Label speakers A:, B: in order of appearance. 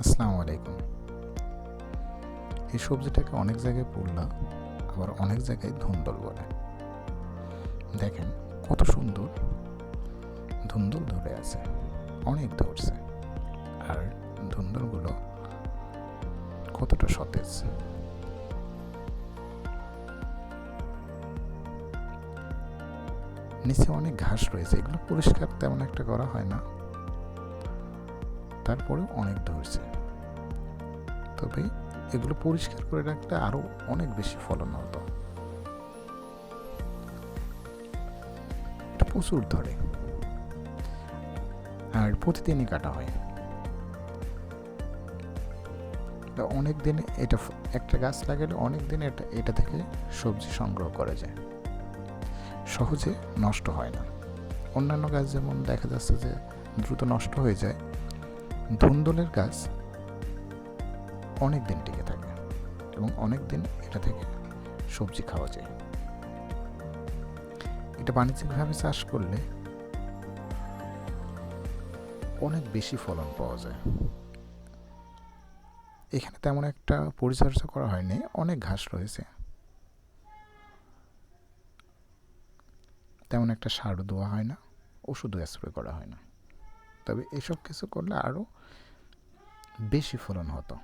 A: আসসালামু আলাইকুম। এই সবজিটাকে অনেক জায়গায় পুল্লা, আবার অনেক জায়গায় ধুন্দল বলে। দেখেন কত সুন্দর ধুন্দল ধরে আছে, অনেক ধরছে। আর ধুন্দলগুলো কতটা সতেজ। নিচে অনেক ঘাস রয়েছে, এগুলো পরিষ্কার তেমন একটা করা হয় না, তারপরেও অনেক ধরছে। তবে এগুলো পরিষ্কার করে রাখলে আরো অনেক বেশি ফলন হতো। এটা প্রচুর ধরে, আর প্রতিদিনই কাটা হয়। অনেক দিন এটা একটা গাছ লাগালে অনেক দিন এটা থেকে সবজি সংগ্রহ করা যায়, সহজে নষ্ট হয় না। অন্যান্য গাছ যেমন দেখা যাচ্ছে যে দ্রুত নষ্ট হয়ে যায়, ধুন্দলের গাছ অনেক দিন টিকে থাকে এবং অনেক দিন এটা থেকে সবজি খাওয়া যায়। এটা বাণিজ্যিকভাবে চাষ করলে অনেক বেশি ফলন পাওয়া যায়। এখানে তেমন একটা পরিচর্যা করা হয়নি, অনেক ঘাস রয়েছে, তেমন একটা সারও দেওয়া হয় না, ওষুধও স্প্রে করা হয় না। তবে এসব কিছু করলে আরও বেশি ফলন হতো।